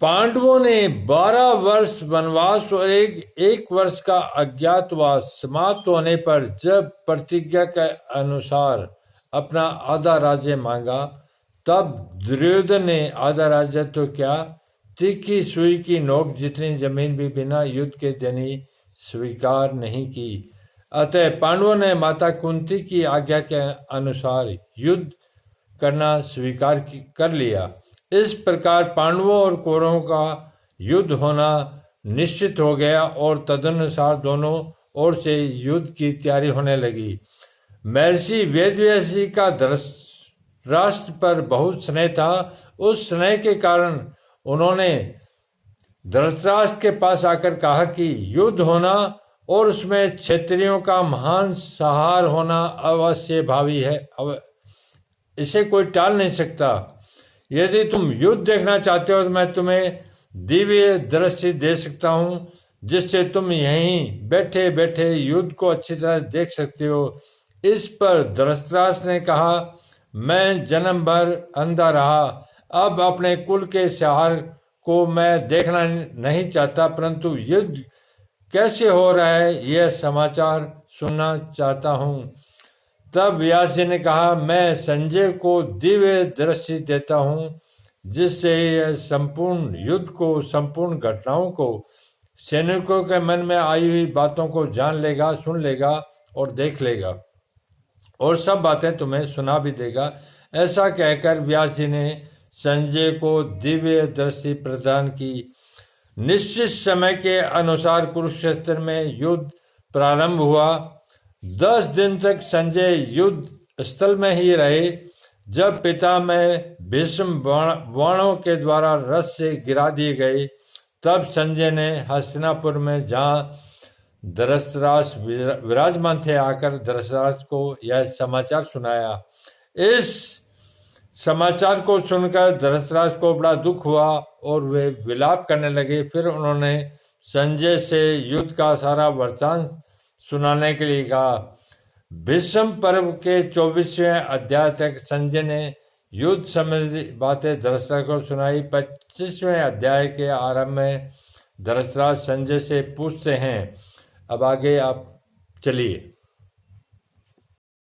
पांडवों ने 12 वर्ष वनवास और एक वर्ष का अज्ञातवास समाप्त होने पर जब प्रतिज्ञा के अनुसार अपना आधा राज्य मांगा, तब दुर्योधन ने आधा राज्य तो क्या, तीखी सुई की नोक जितनी जमीन भी बिना युद्ध के देनी स्वीकार नहीं की। अतः पांडवों ने माता कुंती की आज्ञा के अनुसार युद्ध करना स्वीकार कर लिया। इस प्रकार पांडवों और कौरवों का युद्ध होना निश्चित हो गया और तदनुसार दोनों ओर से युद्ध की तैयारी होने लगी। महर्षि वेदव्यास का धृतराष्ट्र पर बहुत स्नेह था। उस स्नेह के कारण उन्होंने धृतराष्ट्र के पास आकर कहा कि युद्ध होना और उसमें क्षत्रियों का महान संहार होना अवश्य भावी है, इसे कोई टाल नहीं सकता। यदि तुम युद्ध देखना चाहते हो तो मैं तुम्हें दिव्य दृष्टि दे सकता हूं, जिससे तुम यहीं बैठे बैठे युद्ध को अच्छी तरह देख सकते हो। इस पर धृतराष्ट्र ने कहा, मैं जन्म भर अंधा रहा, अब अपने कुल के संहार को मैं देखना नहीं चाहता, परंतु युद्ध कैसे हो रहा है यह समाचार सुनना चाहता हूं। तब व्यास जी ने कहा, मैं संजय को दिव्य दृष्टि देता हूं, जिससे यह संपूर्ण युद्ध को, संपूर्ण घटनाओं को, सैनिकों के मन में आई हुई बातों को जान लेगा, सुन लेगा और देख लेगा, और सब बातें तुम्हें सुना भी देगा। ऐसा कहकर व्यास जी ने संजय को दिव्य दृष्टि प्रदान की। निश्चित समय के अनुसार कुरुक्षेत्र में युद्ध प्रारंभ हुआ। 10 दिन तक संजय युद्ध स्थल में ही रहे। जब पिता में भीष्म बाणों के द्वारा रथ से गिरा दिए गए, तब संजय ने हस्तिनापुर में जहां धृतराष्ट्र विराजमान थे आकर धृतराष्ट्र को यह समाचार सुनाया। इस समाचार को सुनकर धृतराष्ट्र को बड़ा दुख हुआ और वे विलाप करने लगे। फिर उन्होंने संजय से युद्ध का सारा वृत्तांत सुनाने के लिए कहा। भीष्म पर्व के 24वें अध्याय तक संजय ने युद्ध संबंधी बातें धृतराष्ट्र को सुनाई। 25वें अध्याय के आरंभ में धृतराष्ट्र संजय से पूछते हैं। अब आगे आप चलिए।